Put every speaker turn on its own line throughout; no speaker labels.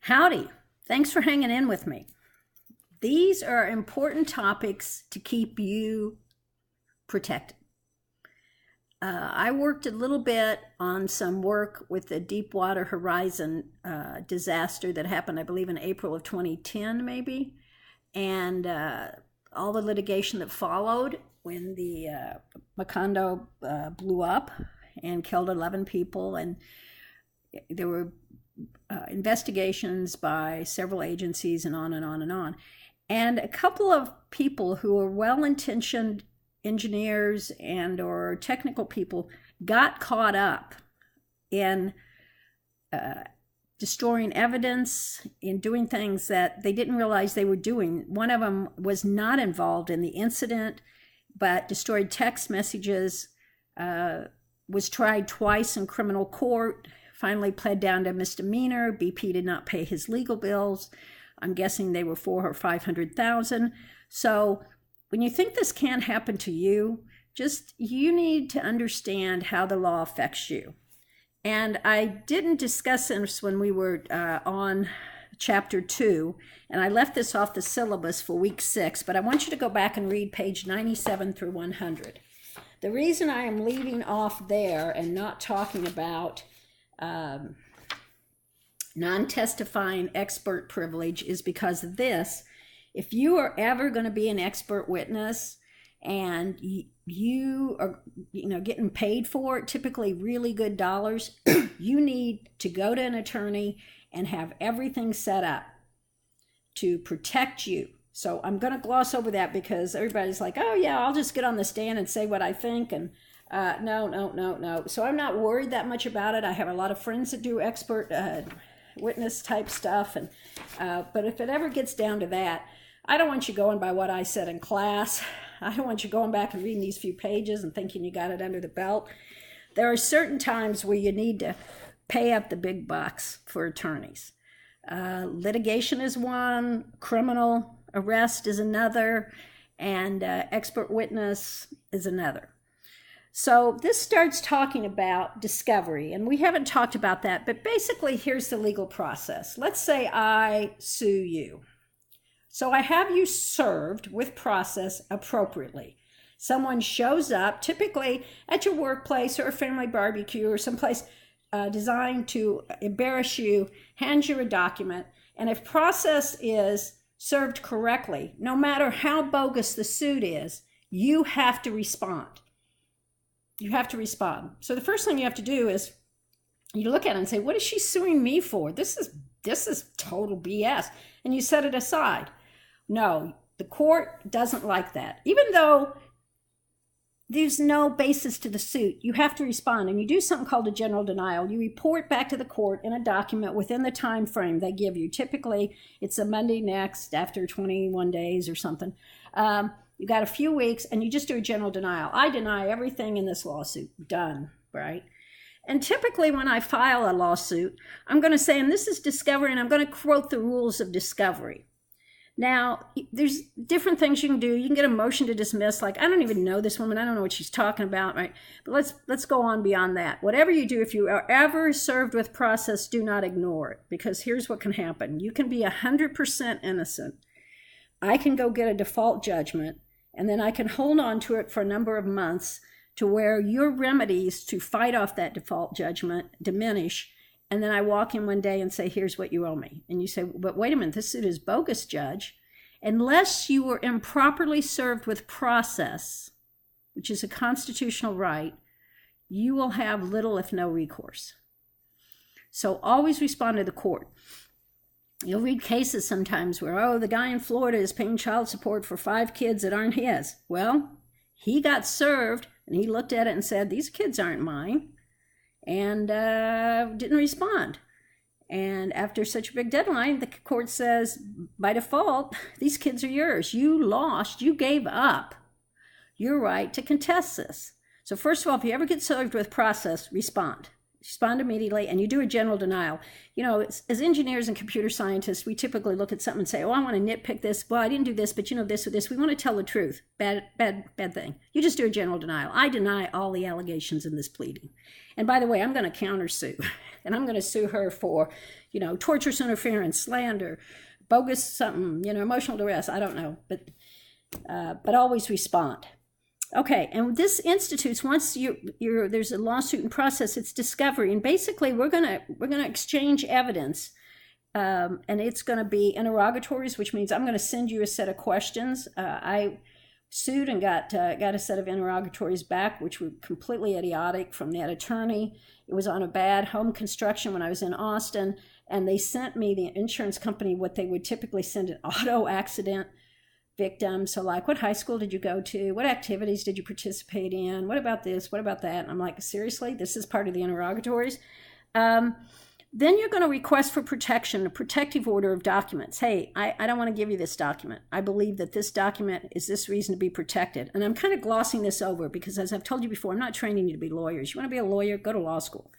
Howdy. Thanks for hanging in with me. These are important topics to keep you protected. I worked a little bit on some work with the Deepwater Horizon disaster that happened, I believe, in April of 2010, maybe, and all the litigation that followed when the Macondo blew up and killed 11 people, and there were investigations by several agencies and on and on and on. And a couple of people who were well-intentioned engineers and or technical people got caught up in destroying evidence, in doing things that they didn't realize they were doing. One of them was not involved in the incident, but destroyed text messages, was tried twice in criminal court, finally pled down to misdemeanor. BP did not pay his legal bills. I'm guessing they were $400,000 or $500,000. So when you think this can't happen to you, you need to understand how the law affects you. And I didn't discuss this when we were on chapter 2, and I left this off the syllabus for week 6, but I want you to go back and read page 97 through 100. The reason I am leaving off there and not talking about non-testifying expert privilege is because of this. If you are ever going to be an expert witness and you are getting paid for it, typically really good dollars, you need to go to an attorney and have everything set up to protect you. So I'm going to gloss over that because everybody's like, oh yeah, I'll just get on the stand and say what I think, and no. So I'm not worried that much about it. I have a lot of friends that do expert witness type stuff, and but if it ever gets down to that, I don't want you going by what I said in class. I don't want you going back and reading these few pages and thinking you got it under the belt. There are certain times where you need to pay up the big bucks for attorneys. Litigation is one, criminal arrest is another, and expert witness is another. So this starts talking about discovery, and we haven't talked about that, but basically here's the legal process. Let's say I sue you. So I have you served with process appropriately. Someone shows up, typically at your workplace or a family barbecue or someplace designed to embarrass you, hands you a document, and if process is served correctly, no matter how bogus the suit is, you have to respond. You have to respond. So the first thing you have to do is you look at it and say, what is she suing me for? This is total BS. And you set it aside. No, the court doesn't like that. Even though there's no basis to the suit, you have to respond. And you do something called a general denial. You report back to the court in a document within the time frame they give you. Typically, it's a Monday next after 21 days or something. You got a few weeks, and you just do a general denial. I deny everything in this lawsuit. Done, right? And typically when I file a lawsuit, I'm going to say, and this is discovery, and I'm going to quote the rules of discovery. Now, there's different things you can do. You can get a motion to dismiss, like, I don't even know this woman. I don't know what she's talking about, right? But let's go on beyond that. Whatever you do, if you are ever served with process, do not ignore it, because here's what can happen. You can be 100% innocent. I can go get a default judgment, and then I can hold on to it for a number of months to where your remedies to fight off that default judgment diminish. And then I walk in one day and say, here's what you owe me. And you say, but wait a minute, this suit is bogus, Judge. Unless you were improperly served with process, which is a constitutional right, you will have little if no recourse. So always respond to the court. You'll read cases sometimes where, the guy in Florida is paying child support for 5 kids that aren't his. Well, he got served, and he looked at it and said, these kids aren't mine, and didn't respond. And after such a big deadline, the court says, by default, these kids are yours. You lost, you gave up your right to contest this. So first of all, if you ever get served with process, respond. respond immediately, and you do a general denial. As engineers and computer scientists, we typically look at something and say, oh, I want to nitpick this. Well, I didn't do this, but this or this. We want to tell the truth. Bad thing. You just do a general denial. I deny all the allegations in this pleading. And by the way, I'm going to countersue. And I'm going to sue her for, torturous interference, slander, bogus something, emotional duress. I don't know. But always respond. Okay, and this institutes, once there's a lawsuit in process, it's discovery, and basically we're gonna exchange evidence, and it's gonna be interrogatories, which means I'm gonna send you a set of questions. I sued and got a set of interrogatories back, which were completely idiotic from that attorney. It was on a bad home construction when I was in Austin, and they sent me, the insurance company, what they would typically send an auto accident victim. So like, what high school did you go to? What activities did you participate in? What about this? What about that? And I'm like, seriously, this is part of the interrogatories? Then you're going to request for protection, a protective order of documents. Hey, I don't want to give you this document. I believe that this document is this reason to be protected. And I'm kind of glossing this over because, as I've told you before, I'm not training you to be lawyers. You want to be a lawyer, go to law school.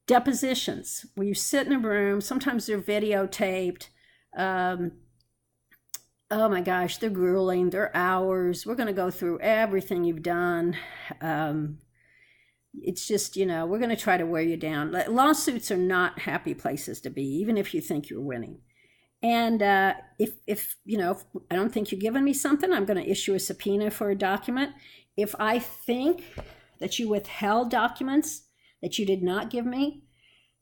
Depositions, where you sit in a room. Sometimes they're videotaped. Oh my gosh, they're grueling. They're hours. We're going to go through everything you've done. It's just, we're going to try to wear you down. Lawsuits are not happy places to be, even if you think you're winning. And if I don't think you're giving me something, I'm going to issue a subpoena for a document. If I think that you withheld documents that you did not give me,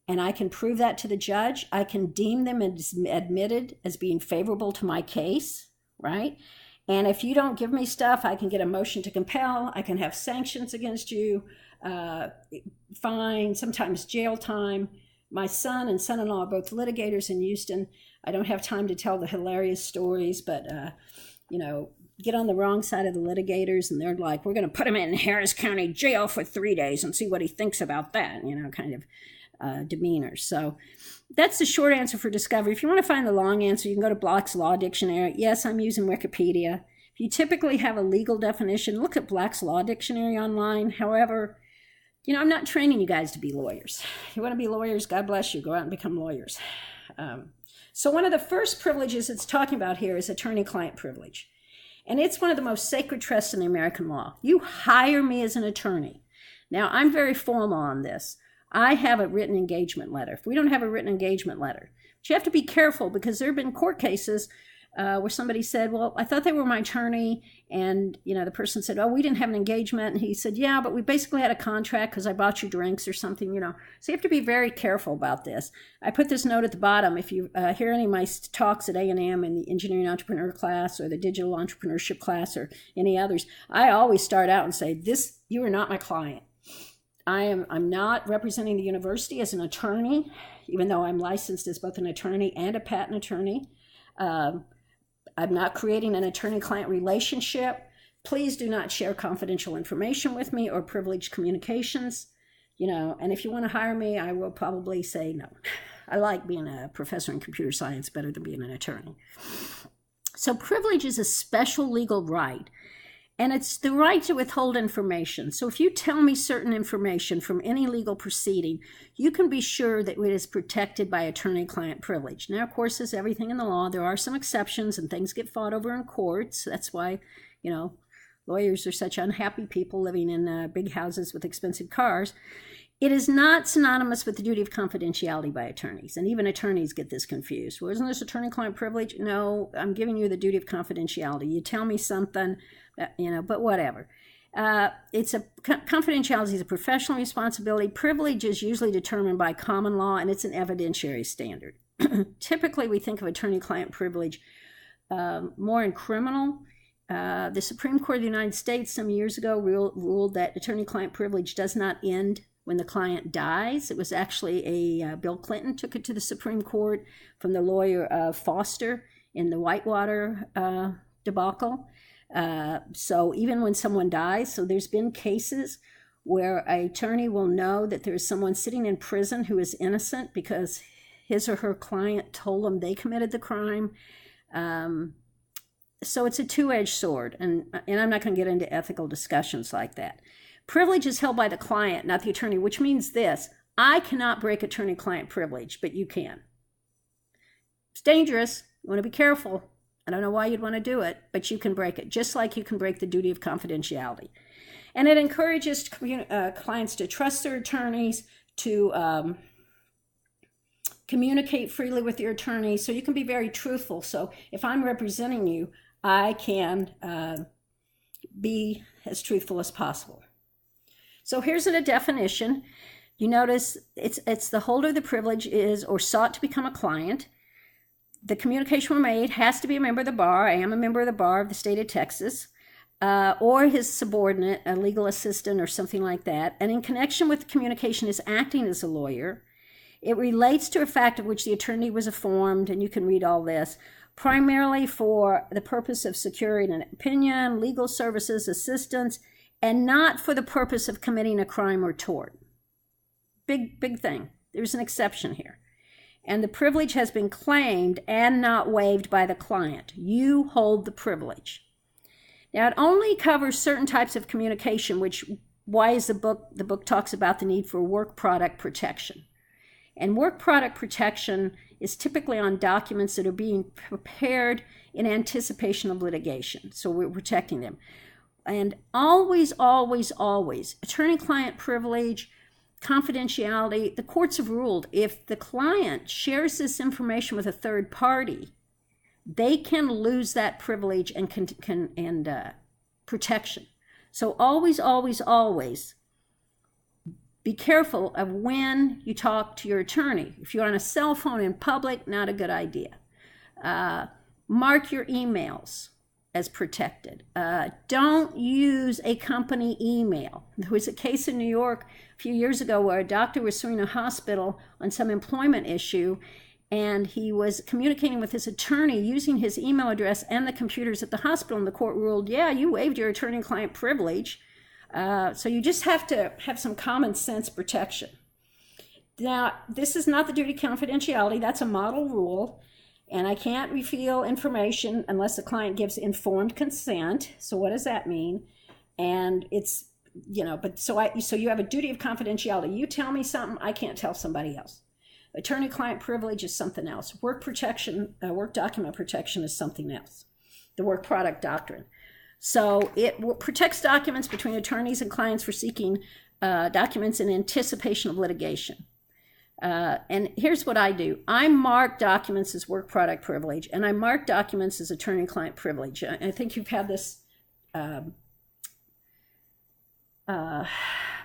and I can prove that to the judge, I can deem them as admitted as being favorable to my case, right? And if you don't give me stuff, I can get a motion to compel. I can have sanctions against you, fine, sometimes jail time. My son and son-in-law are both litigators in Houston. I don't have time to tell the hilarious stories, but, get on the wrong side of the litigators, and they're like, we're going to put him in Harris County jail for 3 days and see what he thinks about that, kind of demeanor. So that's the short answer for discovery. If you want to find the long answer, you can go to Black's Law Dictionary. Yes, I'm using Wikipedia. If you typically have a legal definition, look at Black's Law Dictionary online. However, I'm not training you guys to be lawyers. You want to be lawyers, God bless you. Go out and become lawyers. So one of the first privileges it's talking about here is attorney-client privilege. And it's one of the most sacred trusts in the American law. You hire me as an attorney. Now, I'm very formal on this. I have a written engagement letter. If we don't have a written engagement letter, but you have to be careful because there have been court cases where somebody said, well, I thought they were my attorney. And, the person said, oh, we didn't have an engagement. And he said, yeah, but we basically had a contract because I bought you drinks or something, So you have to be very careful about this. I put this note at the bottom. If you hear any of my talks at A&M in the engineering entrepreneur class or the digital entrepreneurship class or any others, I always start out and say, you are not my client. I'm not representing the university as an attorney, even though I'm licensed as both an attorney and a patent attorney. I'm not creating an attorney-client relationship. Please do not share confidential information with me or privileged communications. And if you want to hire me, I will probably say no. I like being a professor in computer science better than being an attorney. So privilege is a special legal right. And it's the right to withhold information. So if you tell me certain information from any legal proceeding, you can be sure that it is protected by attorney-client privilege. Now, of course, as everything in the law, there are some exceptions and things get fought over in courts. That's why, lawyers are such unhappy people living in big houses with expensive cars. It is not synonymous with the duty of confidentiality by attorneys, and even attorneys get this confused. Well, isn't this attorney-client privilege? No, I'm giving you the duty of confidentiality. You tell me something, but whatever. Confidentiality is a professional responsibility. Privilege is usually determined by common law, and it's an evidentiary standard. Typically, we think of attorney-client privilege more in criminal. The Supreme Court of the United States some years ago ruled that attorney-client privilege does not end when the client dies. It was actually Bill Clinton took it to the Supreme Court from the lawyer Foster in the Whitewater debacle. So even when someone dies, so there's been cases where an attorney will know that there's someone sitting in prison who is innocent because his or her client told them they committed the crime. So it's a two-edged sword, and I'm not going to get into ethical discussions like that. Privilege is held by the client, not the attorney, which means this: I cannot break attorney-client privilege, but you can. It's dangerous. You want to be careful. I don't know why you'd want to do it, but you can break it, just like you can break the duty of confidentiality. And it encourages clients to trust their attorneys, to communicate freely with your attorney, so you can be very truthful. So if I'm representing you, I can be as truthful as possible. So here's a definition. You notice it's the holder of the privilege is or sought to become a client. The communication made has to be a member of the bar. I am a member of the bar of the state of Texas, or his subordinate, a legal assistant or something like that. And in connection with the communication is acting as a lawyer. It relates to a fact of which the attorney was informed, and you can read all this, primarily for the purpose of securing an opinion, legal services, assistance, and not for the purpose of committing a crime or tort. Big thing. There's an exception here. And the privilege has been claimed and not waived by the client. You hold the privilege. Now, it only covers certain types of communication, which why is the book talks about the need for work product protection. And work product protection is typically on documents that are being prepared in anticipation of litigation. So we're protecting them. And always, attorney-client privilege, confidentiality, the courts have ruled if the client shares this information with a third party, they can lose that privilege and protection. So always be careful of when you talk to your attorney. If you're on a cell phone in public, not a good idea. Mark your emails as protected. Don't use a company email. There was a case in New York a few years ago where a doctor was suing a hospital on some employment issue, and he was communicating with his attorney using his email address and the computers at the hospital, and the court ruled, yeah, you waived your attorney-client privilege. So you just have to have some common sense protection. Now, this is not the duty of confidentiality. That's a model rule. And I can't reveal information unless the client gives informed consent. So what does that mean? And it's, but so you have a duty of confidentiality. You tell me something, I can't tell somebody else. Attorney-client privilege is something else. Work protection, work document protection is something else. The work product doctrine. So it protects documents between attorneys and clients for seeking documents in anticipation of litigation. And here's what I do. I mark documents as work product privilege, and I mark documents as attorney-client privilege. I think you've had this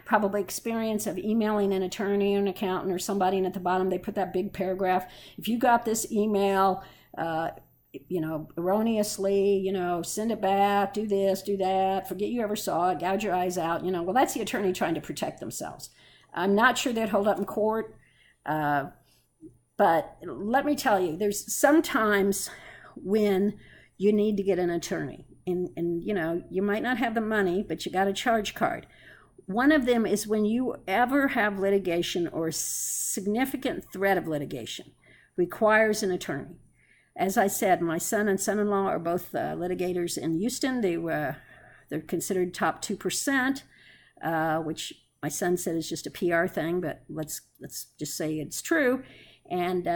probably experience of emailing an attorney or an accountant or somebody, and at the bottom they put that big paragraph. If you got this email, erroneously, send it back, do this, do that, forget you ever saw it, gouge your eyes out, well, that's the attorney trying to protect themselves. I'm not sure they'd hold up in court. But let me tell you, there's sometimes when you need to get an attorney and you might not have the money, but you got a charge card. One of them is when you ever have litigation or significant threat of litigation requires an attorney. As I said, my son and son-in-law are both litigators in Houston. They're considered top 2%, which my son said is just a PR thing, but let's just say it's true. And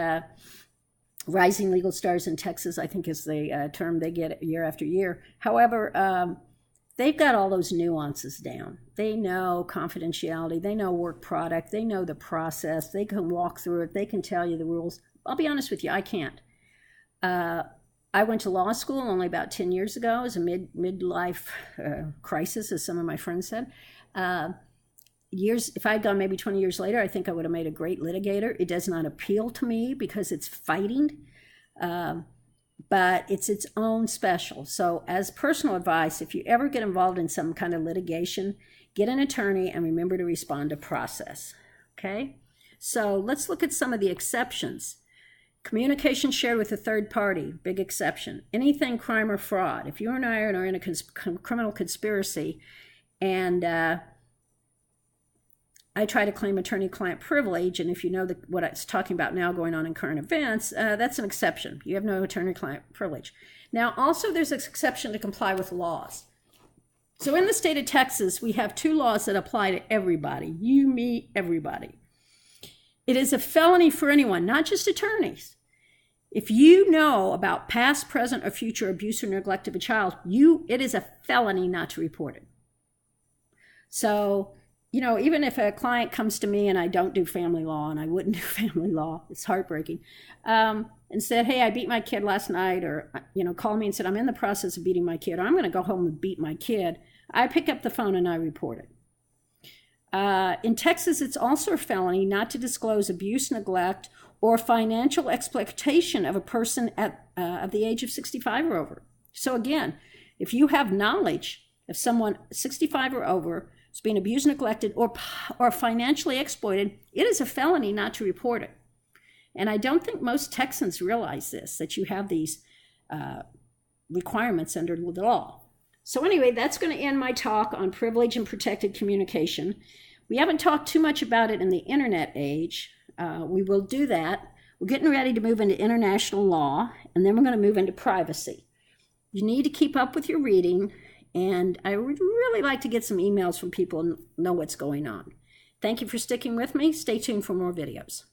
rising legal stars in Texas, I think, is the term they get year after year. However, they've got all those nuances down. They know confidentiality. They know work product. They know the process. They can walk through it. They can tell you the rules. I'll be honest with you, I can't. I went to law school only about 10 years ago as a midlife crisis, as some of my friends said. If I had gone maybe 20 years later, I think I would have made a great litigator. It does not appeal to me because it's fighting, but it's its own special. So as personal advice, if you ever get involved in some kind of litigation, get an attorney and remember to respond to process, okay? So let's look at some of the exceptions. Communication shared with a third party, big exception. Anything crime or fraud. If you and I are in a criminal conspiracy and I try to claim attorney-client privilege, and if you know what I was talking about now going on in current events, that's an exception. You have no attorney-client privilege. Now, also there's an exception to comply with laws. So in the state of Texas, we have two laws that apply to everybody. You, me, everybody. It is a felony for anyone, not just attorneys. If you know about past, present, or future abuse or neglect of a child, it is a felony not to report it. So, even if a client comes to me and I don't do family law, and I wouldn't do family law, it's heartbreaking, and said, hey, I beat my kid last night, or, call me and said, I'm in the process of beating my kid, or I'm going to go home and beat my kid, I pick up the phone and I report it. In Texas, it's also a felony not to disclose abuse, neglect, or financial exploitation of a person of the age of 65 or over. So again, if you have knowledge of someone 65 or over is being abused, neglected, or financially exploited, it is a felony not to report it. And I don't think most Texans realize this, that you have these requirements under the law. So anyway, that's going to end my talk on privilege and protected communication. We haven't talked too much about it in the internet age. We will do that. We're getting ready to move into international law, and then we're going to move into privacy. You need to keep up with your reading, and I would really like to get some emails from people and know what's going on. Thank you for sticking with me. Stay tuned for more videos.